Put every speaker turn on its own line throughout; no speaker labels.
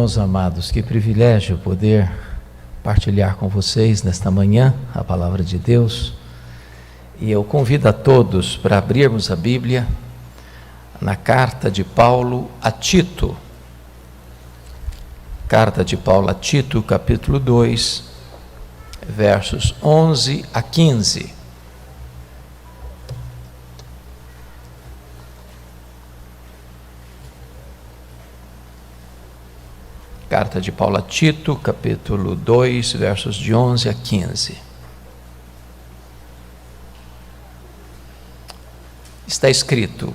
Irmãos amados, que privilégio poder partilhar com vocês nesta manhã a palavra de Deus. E eu convido a todos para abrirmos a Bíblia na carta de Paulo a Tito. Carta de Paulo a Tito, capítulo 2, versos 11 a 15. Carta de Paulo a Tito, capítulo 2, versos de 11 a 15. Está escrito: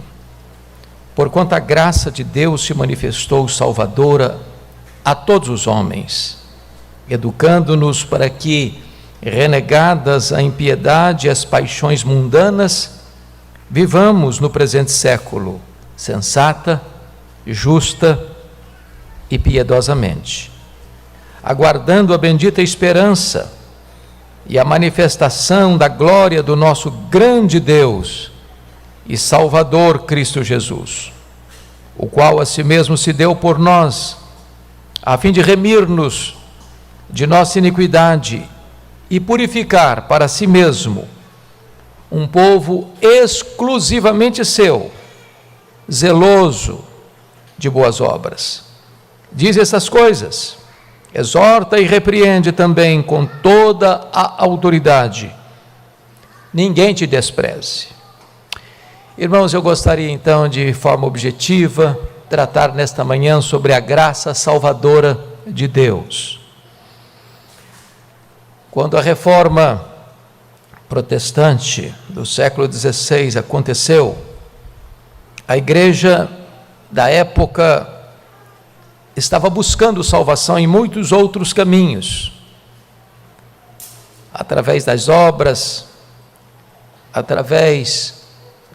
porquanto a graça de Deus se manifestou salvadora a todos os homens, educando-nos para que, renegadas a impiedade e as paixões mundanas, vivamos no presente século sensata, justa e piedosamente, aguardando a bendita esperança e a manifestação da glória do nosso grande Deus e Salvador Cristo Jesus, o qual a si mesmo se deu por nós, a fim de remir-nos de nossa iniquidade e purificar para si mesmo um povo exclusivamente seu, zeloso de boas obras. Diz essas coisas, exorta e repreende também com toda a autoridade. Ninguém te despreze. Irmãos, eu gostaria então de forma objetiva tratar nesta manhã sobre a graça salvadora de Deus. Quando a reforma protestante do século XVI aconteceu, a igreja da época estava buscando salvação em muitos outros caminhos, através das obras, através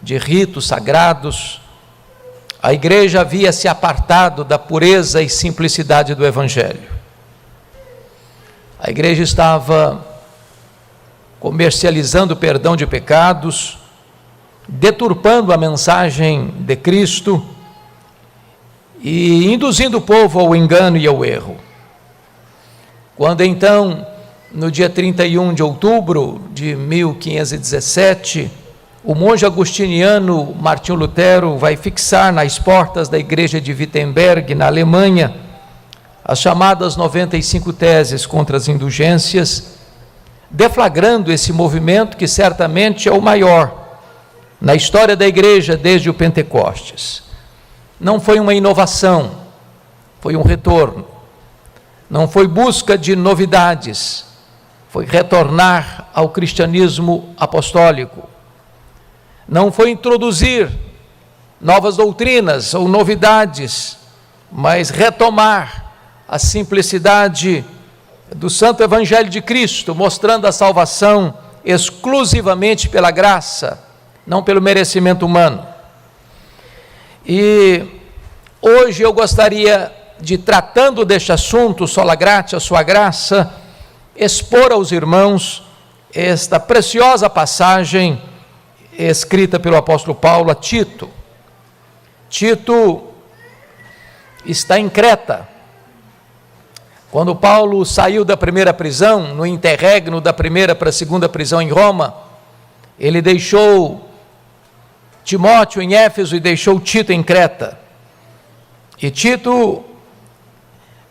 de ritos sagrados. A igreja havia se apartado da pureza e simplicidade do Evangelho. A igreja estava comercializando o perdão de pecados, deturpando a mensagem de Cristo e induzindo o povo ao engano e ao erro. Quando então, no dia 31 de outubro de 1517, o monge agustiniano Martinho Lutero vai fixar nas portas da igreja de Wittenberg, na Alemanha, as chamadas 95 teses contra as indulgências, deflagrando esse movimento que certamente é o maior na história da igreja desde o Pentecostes. Não foi uma inovação, foi um retorno. Não foi busca de novidades, foi retornar ao cristianismo apostólico. Não foi introduzir novas doutrinas ou novidades, mas retomar a simplicidade do Santo Evangelho de Cristo, mostrando a salvação exclusivamente pela graça, não pelo merecimento humano. E hoje eu gostaria de, tratando deste assunto, sola gratia, sua graça, expor aos irmãos esta preciosa passagem escrita pelo apóstolo Paulo a Tito. Tito está em Creta. Quando Paulo saiu da primeira prisão, no interregno da primeira para a segunda prisão em Roma, ele deixou Timóteo em Éfeso e deixou Tito em Creta. E Tito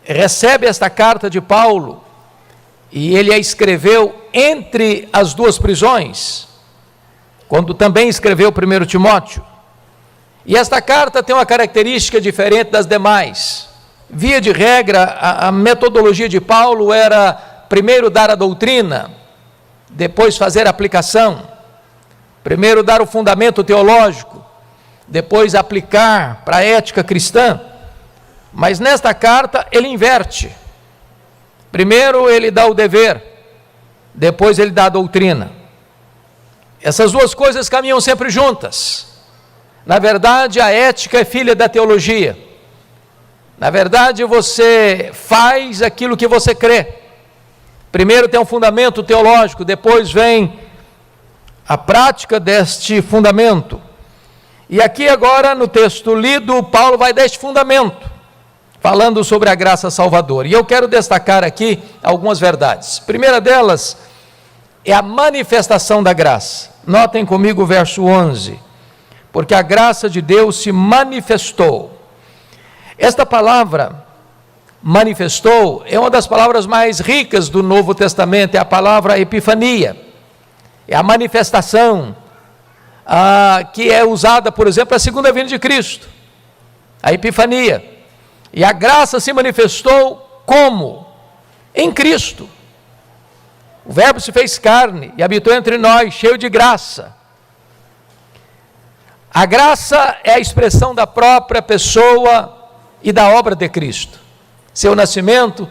recebe esta carta de Paulo e ele a escreveu entre as duas prisões, quando também escreveu 1 Timóteo. E esta carta tem uma característica diferente das demais. Via de regra, a metodologia de Paulo era primeiro dar a doutrina, depois fazer a aplicação. Primeiro dar o fundamento teológico, depois aplicar para a ética cristã. Mas nesta carta ele inverte. Primeiro ele dá o dever, depois ele dá a doutrina. Essas duas coisas caminham sempre juntas. Na verdade, a ética é filha da teologia. Na verdade, você faz aquilo que você crê. Primeiro tem um fundamento teológico, depois vem a prática deste fundamento. E aqui agora, no texto lido, Paulo vai dar este fundamento. falando sobre a graça salvadora. E eu quero destacar aqui algumas verdades. A primeira delas é a manifestação da graça. Notem comigo o verso 11. Porque a graça de Deus se manifestou. Esta palavra, manifestou, é uma das palavras mais ricas do Novo Testamento, é a palavra epifania. É a manifestação que é usada, por exemplo, a segunda vinda de Cristo. A epifania. E a graça se manifestou como? Em Cristo. O Verbo se fez carne e habitou entre nós, cheio de graça. A graça é a expressão da própria pessoa e da obra de Cristo. Seu nascimento,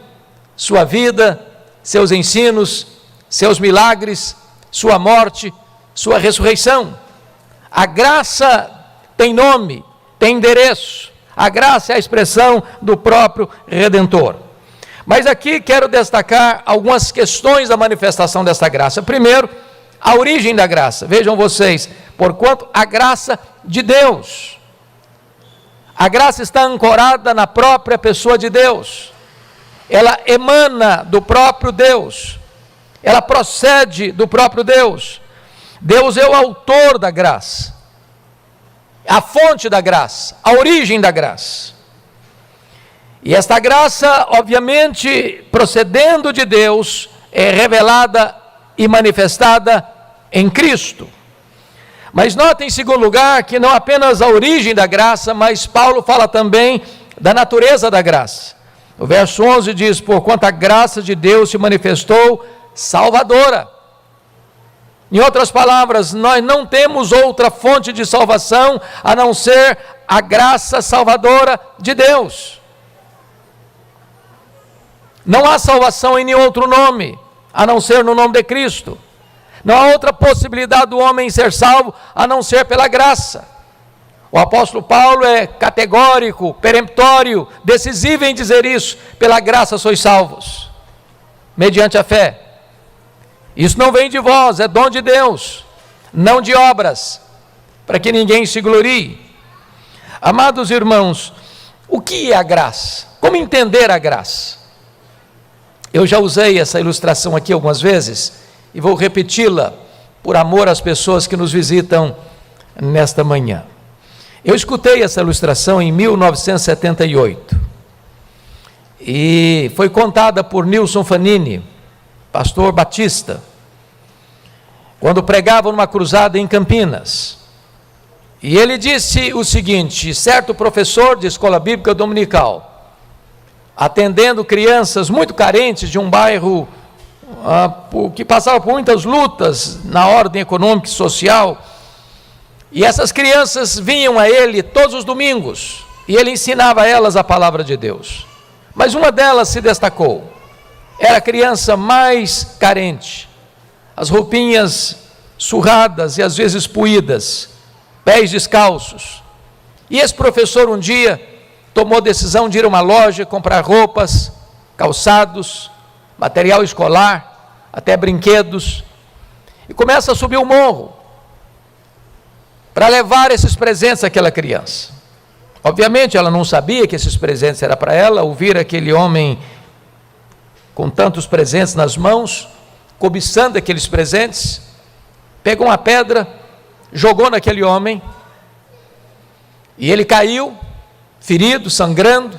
sua vida, seus ensinos, seus milagres, sua morte, sua ressurreição. A graça tem nome, tem endereço. A graça é a expressão do próprio Redentor. Mas aqui quero destacar algumas questões da manifestação dessa graça. Primeiro, a origem da graça. Vejam vocês, porquanto a graça de Deus. A graça está ancorada na própria pessoa de Deus. Ela emana do próprio Deus. Ela procede do próprio Deus. Deus é o autor da graça, a fonte da graça, a origem da graça. E esta graça, obviamente, procedendo de Deus, é revelada e manifestada em Cristo. Mas notem, em segundo lugar, que não apenas a origem da graça, mas Paulo fala também da natureza da graça. O verso 11 diz: porquanto a graça de Deus se manifestou salvadora. Em outras palavras, nós não temos outra fonte de salvação a não ser a graça salvadora de Deus. Não há salvação em nenhum outro nome, a não ser no nome de Cristo. Não há outra possibilidade do homem ser salvo, a não ser pela graça. O apóstolo Paulo é categórico, peremptório, decisivo em dizer isso: pela graça sois salvos, mediante a fé. Isso não vem de vós, é dom de Deus, não de obras, para que ninguém se glorie. Amados irmãos, o que é a graça? Como entender a graça? Eu já usei essa ilustração aqui algumas vezes e vou repeti-la por amor às pessoas que nos visitam nesta manhã. Eu escutei essa ilustração em 1978 e foi contada por Nilson Fanini, pastor batista, quando pregava numa cruzada em Campinas. E ele disse o seguinte: certo professor de escola bíblica dominical, atendendo crianças muito carentes de um bairro que passava por muitas lutas na ordem econômica e social, e essas crianças vinham a ele todos os domingos, e ele ensinava a elas a palavra de Deus. Mas uma delas se destacou. Era a criança mais carente, as roupinhas surradas e às vezes puídas, pés descalços. E esse professor um dia tomou a decisão de ir a uma loja comprar roupas, calçados, material escolar, até brinquedos, e começa a subir o morro para levar esses presentes àquela criança. Obviamente ela não sabia que esses presentes eram para ela. Ouvir aquele homem com tantos presentes nas mãos, cobiçando aqueles presentes, pegou uma pedra, jogou naquele homem, e ele caiu, ferido, sangrando,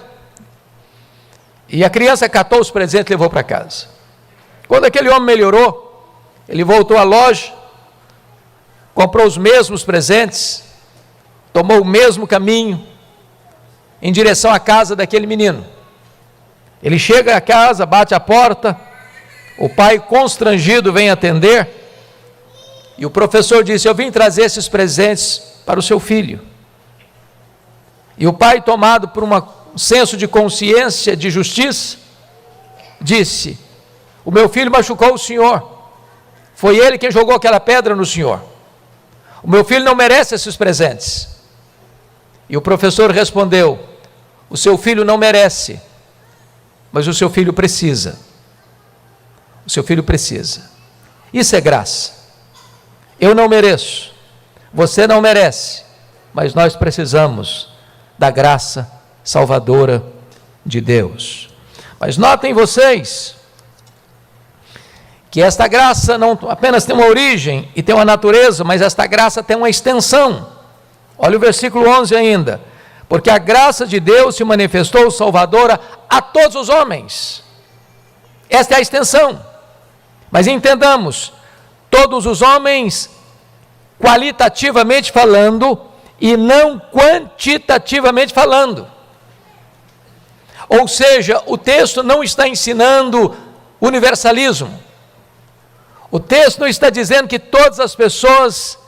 e a criança catou os presentes e levou para casa. Quando aquele homem melhorou, ele voltou à loja, comprou os mesmos presentes, tomou o mesmo caminho, em direção à casa daquele menino. Ele chega à casa, bate a porta, o pai constrangido vem atender, e o professor disse: eu vim trazer esses presentes para o seu filho. E o pai, tomado por um senso de consciência, de justiça, disse: o meu filho machucou o senhor, foi ele quem jogou aquela pedra no senhor, o meu filho não merece esses presentes. E o professor respondeu: o seu filho não merece, mas o seu filho precisa. O seu filho precisa. Isso é graça. Eu não mereço, você não merece, mas nós precisamos da graça salvadora de Deus. Mas notem vocês que esta graça não apenas tem uma origem e tem uma natureza, mas esta graça tem uma extensão. Olha o versículo 11 ainda. Porque a graça de Deus se manifestou salvadora a todos os homens. Esta é a extensão. Mas entendamos, todos os homens qualitativamente falando e não quantitativamente falando. Ou seja, o texto não está ensinando universalismo. O texto não está dizendo que todas as pessoas,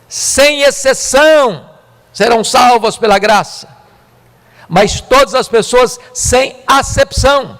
sem exceção, serão salvas pela graça, mas todas as pessoas sem acepção.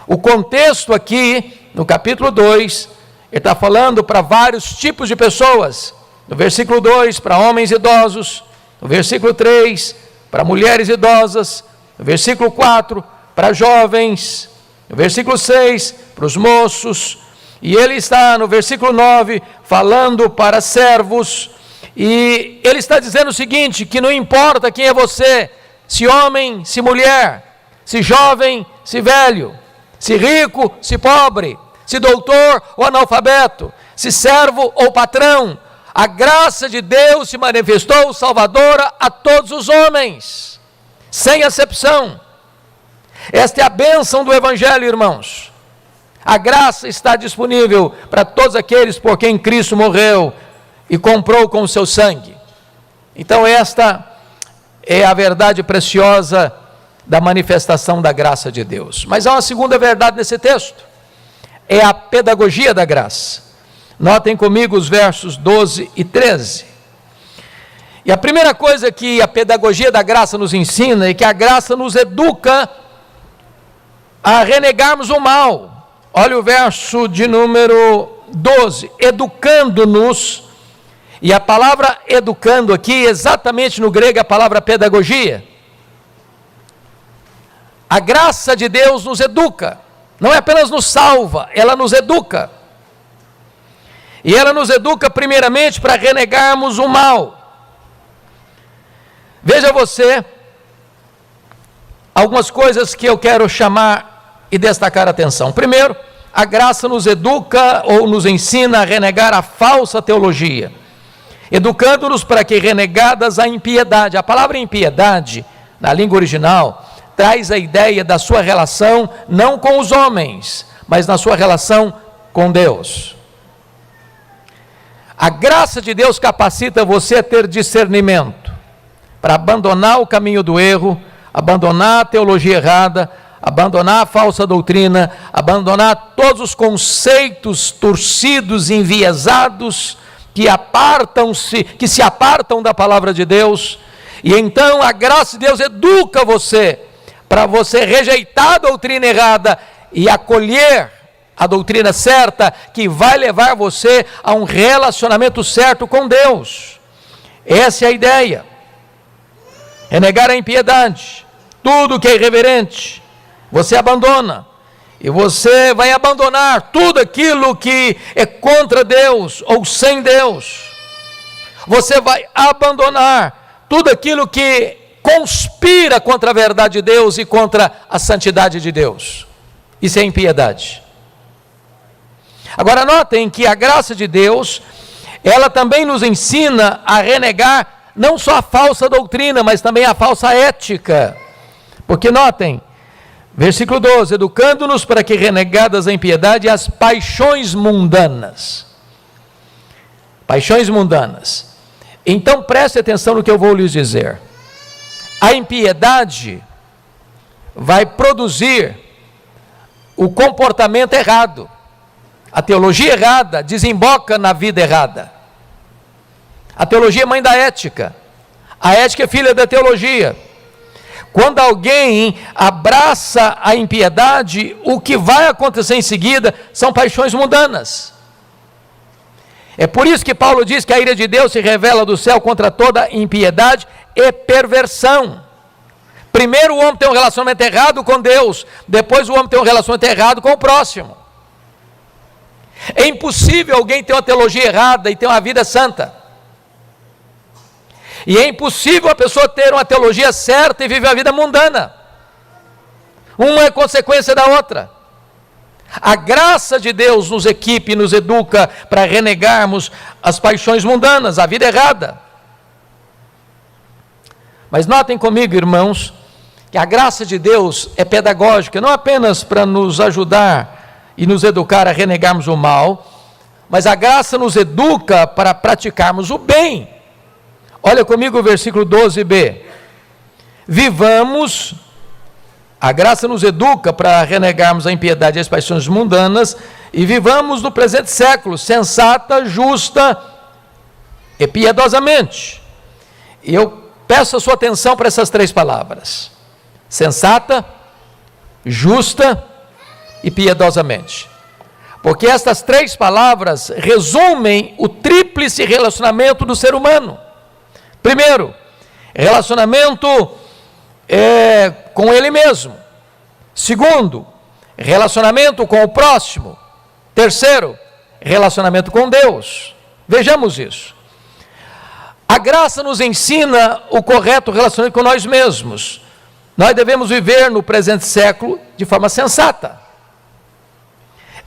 O contexto aqui, no capítulo 2, ele está falando para vários tipos de pessoas. No versículo 2, para homens idosos. No versículo 3, para mulheres idosas. No versículo 4, para jovens. No versículo 6, para os moços. E ele está no versículo 9, falando para servos. E ele está dizendo o seguinte, que não importa quem é você, se homem, se mulher, se jovem, se velho, se rico, se pobre, se doutor ou analfabeto, se servo ou patrão, a graça de Deus se manifestou salvadora a todos os homens, sem acepção. Esta é a bênção do Evangelho, irmãos. A graça está disponível para todos aqueles por quem Cristo morreu e comprou com o seu sangue. Então esta é a verdade preciosa da manifestação da graça de Deus. Mas há uma segunda verdade nesse texto, é a pedagogia da graça. Notem comigo os versos 12 e 13. E a primeira coisa que a pedagogia da graça nos ensina é que a graça nos educa a renegarmos o mal. Olha o verso de número 12, educando-nos. E a palavra educando aqui, exatamente no grego, é a palavra pedagogia. A graça de Deus nos educa, não é apenas nos salva, ela nos educa. E ela nos educa primeiramente para renegarmos o mal. Veja você, algumas coisas que eu quero chamar e destacar a atenção. Primeiro, a graça nos educa ou nos ensina a renegar a falsa teologia, educando-nos para que renegadas a impiedade. A palavra impiedade, na língua original, traz a ideia da sua relação não com os homens, mas na sua relação com Deus. A graça de Deus capacita você a ter discernimento, para abandonar o caminho do erro, abandonar a teologia errada, abandonar a falsa doutrina, abandonar todos os conceitos torcidos, enviesados, que se apartam da palavra de Deus. E então a graça de Deus educa você, para você rejeitar a doutrina errada e acolher a doutrina certa, que vai levar você a um relacionamento certo com Deus. Essa é a ideia. Renegar a impiedade, tudo que é irreverente, você abandona. E você vai abandonar tudo aquilo que é contra Deus ou sem Deus. Você vai abandonar tudo aquilo que conspira contra a verdade de Deus e contra a santidade de Deus. Isso é impiedade. Agora notem que a graça de Deus, ela também nos ensina a renegar não só a falsa doutrina, mas também a falsa ética. Porque notem, versículo 12, educando-nos para que renegadas a impiedade as paixões mundanas. Paixões mundanas. Então preste atenção no que eu vou lhes dizer. A impiedade vai produzir o comportamento errado. A teologia errada desemboca na vida errada. A teologia é mãe da ética. A ética é filha da teologia. Quando alguém abraça a impiedade, o que vai acontecer em seguida são paixões mundanas. É por isso que Paulo diz que a ira de Deus se revela do céu contra toda impiedade e perversão. Primeiro o homem tem um relacionamento errado com Deus, depois o homem tem um relacionamento errado com o próximo. É impossível alguém ter uma teologia errada e ter uma vida santa. E é impossível a pessoa ter uma teologia certa e viver uma vida mundana. Uma é consequência da outra. A graça de Deus nos equipe e nos educa para renegarmos as paixões mundanas, a vida errada. Mas notem comigo, irmãos, que a graça de Deus é pedagógica, não apenas para nos ajudar e nos educar a renegarmos o mal, mas a graça nos educa para praticarmos o bem. Olha comigo o versículo 12b. Vivamos, a graça nos educa para renegarmos a impiedade e as paixões mundanas, e vivamos no presente século, sensata, justa e piedosamente. E eu peço a sua atenção para essas três palavras: sensata, justa e piedosamente. Porque estas três palavras resumem o tríplice relacionamento do ser humano. Primeiro, relacionamento com ele mesmo. Segundo, relacionamento com o próximo. Terceiro, relacionamento com Deus. Vejamos isso. A graça nos ensina o correto relacionamento com nós mesmos. Nós devemos viver no presente século de forma sensata.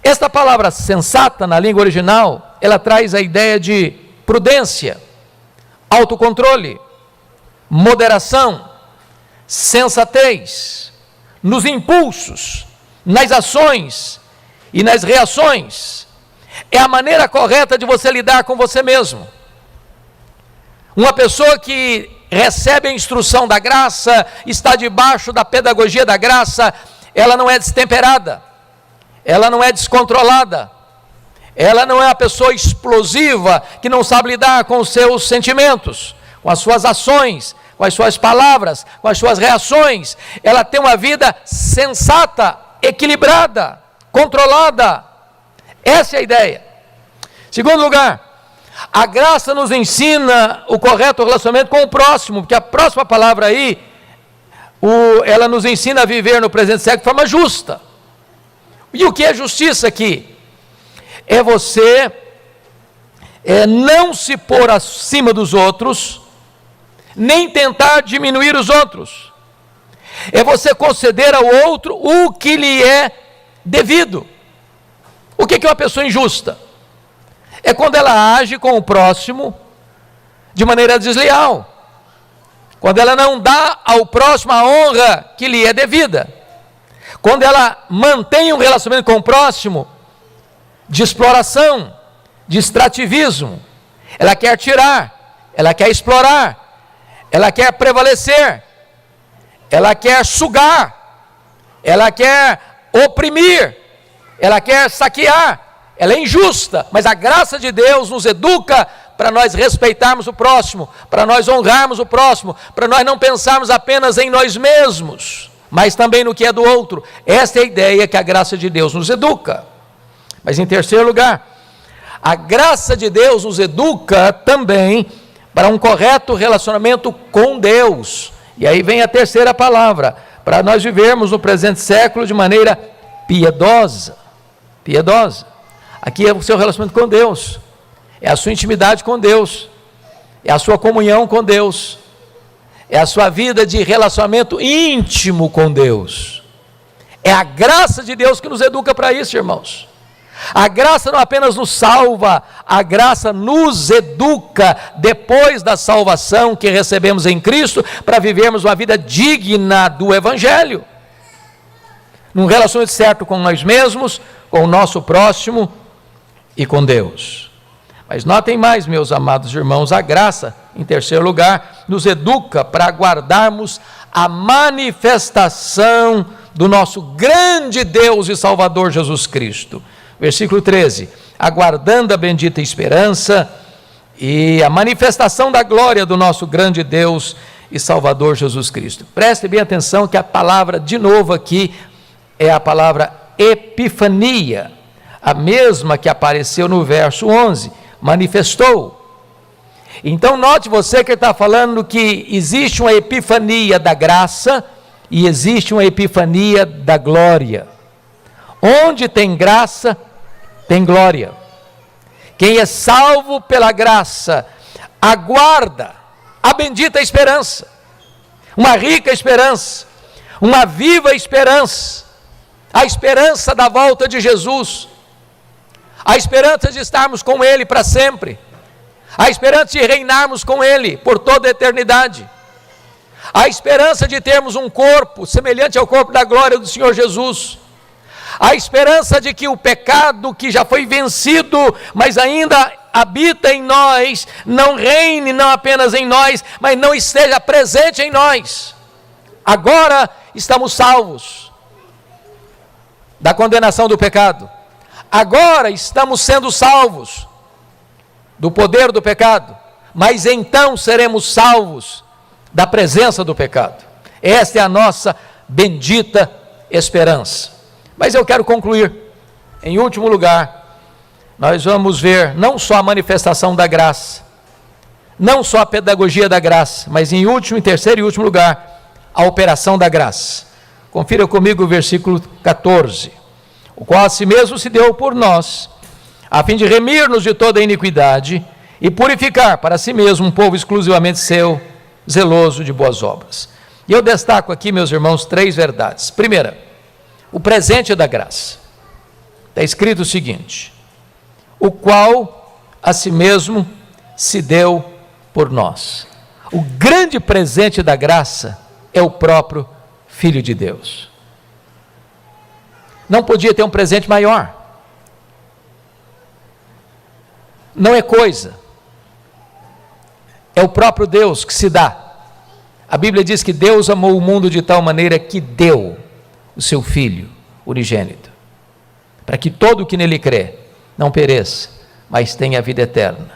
Esta palavra sensata, na língua original, ela traz a ideia de prudência, autocontrole, moderação, sensatez, nos impulsos, nas ações e nas reações. É a maneira correta de você lidar com você mesmo. Uma pessoa que recebe a instrução da graça, está debaixo da pedagogia da graça, ela não é destemperada, ela não é descontrolada, ela não é a pessoa explosiva que não sabe lidar com os seus sentimentos, com as suas ações, com as suas palavras, com as suas reações. Ela tem uma vida sensata, equilibrada, controlada. Essa é a ideia. Segundo lugar, a graça nos ensina o correto relacionamento com o próximo, porque a próxima palavra aí, ela nos ensina a viver no presente século de forma justa. E o que é justiça aqui? É você não se pôr acima dos outros, nem tentar diminuir os outros. É você conceder ao outro o que lhe é devido. O que é uma pessoa injusta? É quando ela age com o próximo de maneira desleal, quando ela não dá ao próximo a honra que lhe é devida, quando ela mantém um relacionamento com o próximo de exploração, de extrativismo. Ela quer tirar, ela quer explorar, ela quer prevalecer, ela quer sugar, ela quer oprimir, ela quer saquear. Ela é injusta, mas a graça de Deus nos educa para nós respeitarmos o próximo, para nós honrarmos o próximo, para nós não pensarmos apenas em nós mesmos, mas também no que é do outro. Esta é a ideia que a graça de Deus nos educa. Mas em terceiro lugar, a graça de Deus nos educa também para um correto relacionamento com Deus. E aí vem a terceira palavra, para nós vivermos no presente século de maneira piedosa. Piedosa. Aqui é o seu relacionamento com Deus, é a sua intimidade com Deus, é a sua comunhão com Deus, é a sua vida de relacionamento íntimo com Deus. É a graça de Deus que nos educa para isso, irmãos. A graça não apenas nos salva, a graça nos educa depois da salvação que recebemos em Cristo, para vivermos uma vida digna do Evangelho, num relacionamento certo com nós mesmos, com o nosso próximo e com Deus. Mas notem mais, meus amados irmãos, a graça, em terceiro lugar, nos educa para aguardarmos a manifestação do nosso grande Deus e Salvador Jesus Cristo. Versículo 13, aguardando a bendita esperança e a manifestação da glória do nosso grande Deus e Salvador Jesus Cristo. Preste bem atenção que a palavra, de novo aqui, é a palavra epifania, a mesma que apareceu no verso 11, manifestou. Então note você que ele está falando que existe uma epifania da graça e existe uma epifania da glória. Onde tem graça, tem glória. Quem é salvo pela graça, aguarda a bendita esperança, uma rica esperança, uma viva esperança, a esperança da volta de Jesus, a esperança de estarmos com Ele para sempre, a esperança de reinarmos com Ele por toda a eternidade, a esperança de termos um corpo semelhante ao corpo da glória do Senhor Jesus, a esperança de que o pecado que já foi vencido, mas ainda habita em nós, não reine não apenas em nós, mas não esteja presente em nós. Agora estamos salvos da condenação do pecado. Agora estamos sendo salvos do poder do pecado, mas então seremos salvos da presença do pecado. Esta é a nossa bendita esperança. Mas eu quero concluir. Em último lugar, nós vamos ver não só a manifestação da graça, não só a pedagogia da graça, mas em terceiro e último lugar, a operação da graça. Confira comigo o versículo 14. O qual a si mesmo se deu por nós, a fim de remir-nos de toda a iniquidade e purificar para si mesmo um povo exclusivamente seu, zeloso de boas obras. E eu destaco aqui, meus irmãos, 3 verdades. Primeira, o presente da graça. Está escrito o seguinte: o qual a si mesmo se deu por nós. O grande presente da graça é o próprio Filho de Deus. Não podia ter um presente maior. Não é coisa. É o próprio Deus que se dá. A Bíblia diz que Deus amou o mundo de tal maneira que deu o seu Filho unigênito, para que todo o que nele crê não pereça, mas tenha a vida eterna.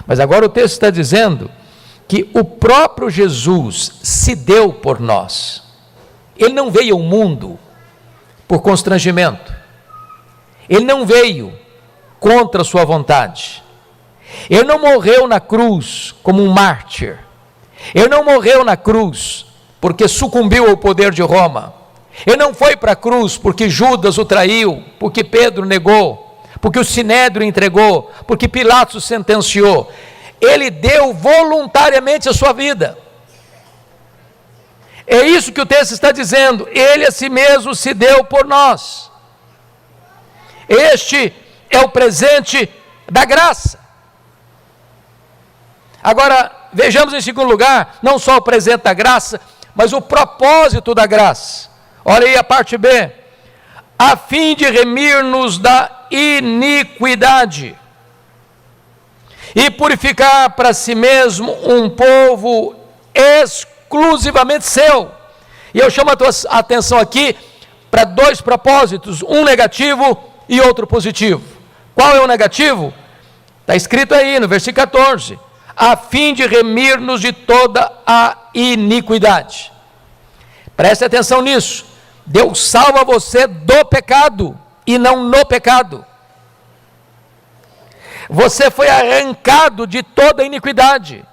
Mas agora o texto está dizendo que o próprio Jesus se deu por nós. Ele não veio ao mundo por constrangimento. Ele não veio contra a sua vontade. Ele não morreu na cruz como um mártir. Ele não morreu na cruz porque sucumbiu ao poder de Roma. Ele não foi para a cruz porque Judas o traiu, porque Pedro negou, porque o Sinédrio entregou, porque Pilatos sentenciou. Ele deu voluntariamente a sua vida. É isso que o texto está dizendo. Ele a si mesmo se deu por nós. Este é o presente da graça. Agora, vejamos em segundo lugar, não só o presente da graça, mas o propósito da graça. Olha aí a parte B. A fim de remir-nos da iniquidade e purificar para si mesmo um povo exclusivamente seu. E eu chamo a tua atenção aqui para 2 propósitos, um negativo e outro positivo. Qual é o negativo? Está escrito aí no versículo 14: a fim de remir-nos de toda a iniquidade. Preste atenção nisso. Deus salva você do pecado e não no pecado. Você foi arrancado de toda a iniquidade.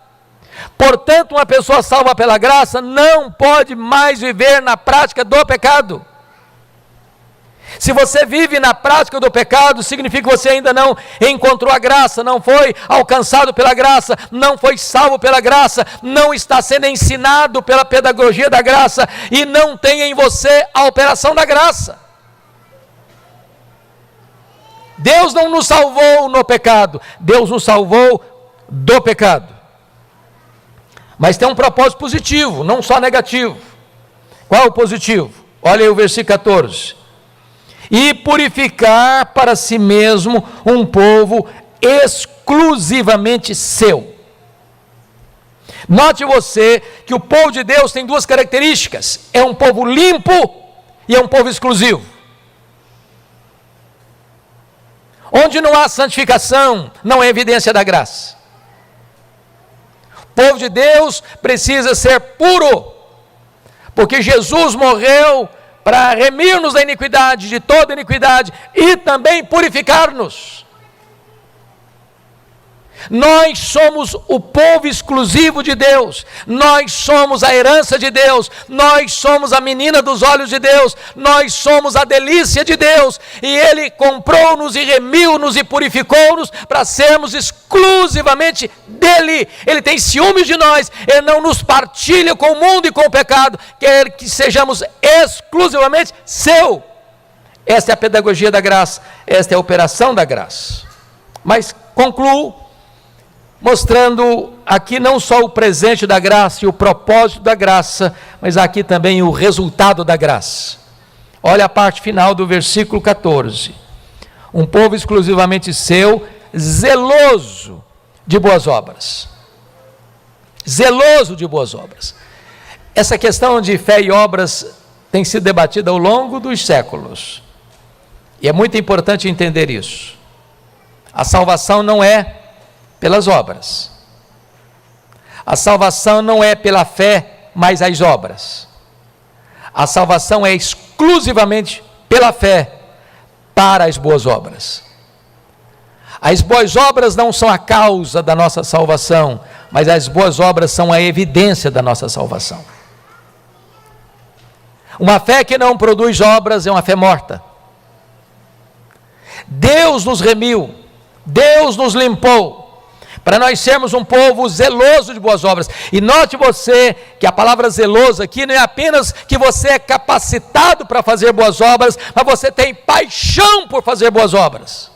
Portanto, uma pessoa salva pela graça não pode mais viver na prática do pecado. Se você vive na prática do pecado, significa que você ainda não encontrou a graça, não foi alcançado pela graça, não foi salvo pela graça, não está sendo ensinado pela pedagogia da graça e não tem em você a operação da graça. Deus não nos salvou no pecado, Deus nos salvou do pecado. Mas tem um propósito positivo, não só negativo. Qual é o positivo? Olha aí o versículo 14. E purificar para si mesmo um povo exclusivamente seu. Note você que o povo de Deus tem 2 características: é um povo limpo e é um povo exclusivo. Onde não há santificação, não é evidência da graça. O povo de Deus precisa ser puro, porque Jesus morreu para remir-nos da iniquidade, de toda iniquidade, e também purificar-nos. Nós somos o povo exclusivo de Deus, nós somos a herança de Deus, nós somos a menina dos olhos de Deus, nós somos a delícia de Deus, e Ele comprou-nos e remiu-nos e purificou-nos para sermos exclusivamente dEle. Ele tem ciúmes de nós, Ele não nos partilha com o mundo e com o pecado, quer que sejamos exclusivamente seu. Esta é a pedagogia da graça, esta é a operação da graça. Mas concluo mostrando aqui não só o presente da graça e o propósito da graça, mas aqui também o resultado da graça. Olha a parte final do versículo 14. Um povo exclusivamente seu, zeloso de boas obras. Zeloso de boas obras. Essa questão de fé e obras tem sido debatida ao longo dos séculos. E é muito importante entender isso. A salvação não é pelas obras. A salvação não é pela fé, mas as obras. A salvação é exclusivamente pela fé, para as boas obras. As boas obras não são a causa da nossa salvação, mas as boas obras são a evidência da nossa salvação. Uma fé que não produz obras é uma fé morta. Deus nos remiu, Deus nos limpou, para nós sermos um povo zeloso de boas obras. E note você que a palavra zeloso aqui não é apenas que você é capacitado para fazer boas obras, mas você tem paixão por fazer boas obras.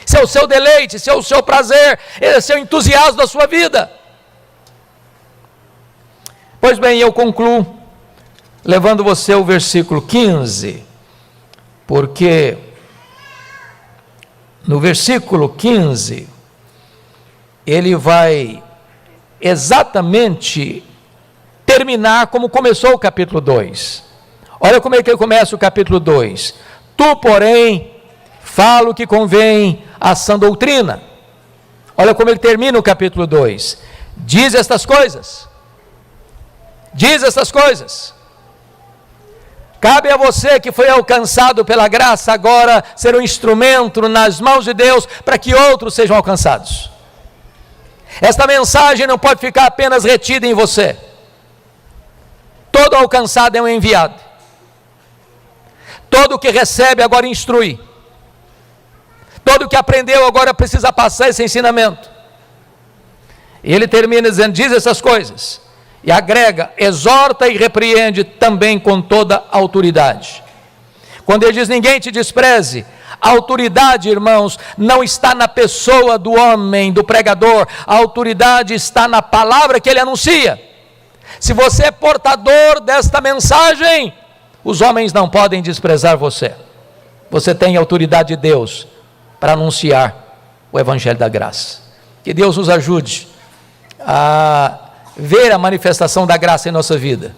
Esse é o seu deleite, esse é o seu prazer, esse é o entusiasmo da sua vida. Pois bem, eu concluo levando você ao versículo 15, porque no versículo 15, ele vai exatamente terminar como começou o capítulo 2. Olha como é que ele começa o capítulo 2. Tu, porém, fala o que convém à sã doutrina. Olha como ele termina o capítulo 2. Diz estas coisas. Diz estas coisas. Cabe a você que foi alcançado pela graça agora ser um instrumento nas mãos de Deus para que outros sejam alcançados. Esta mensagem não pode ficar apenas retida em você. Todo alcançado é um enviado. Todo que recebe agora instrui. Todo que aprendeu agora precisa passar esse ensinamento. E ele termina dizendo, diz essas coisas. E agrega, exorta e repreende também com toda autoridade. Quando ele diz, ninguém te despreze, a autoridade, irmãos, não está na pessoa do homem, do pregador, a autoridade está na palavra que ele anuncia. Se você é portador desta mensagem, os homens não podem desprezar você. Você tem a autoridade de Deus para anunciar o Evangelho da Graça. Que Deus nos ajude a ver a manifestação da graça em nossa vida.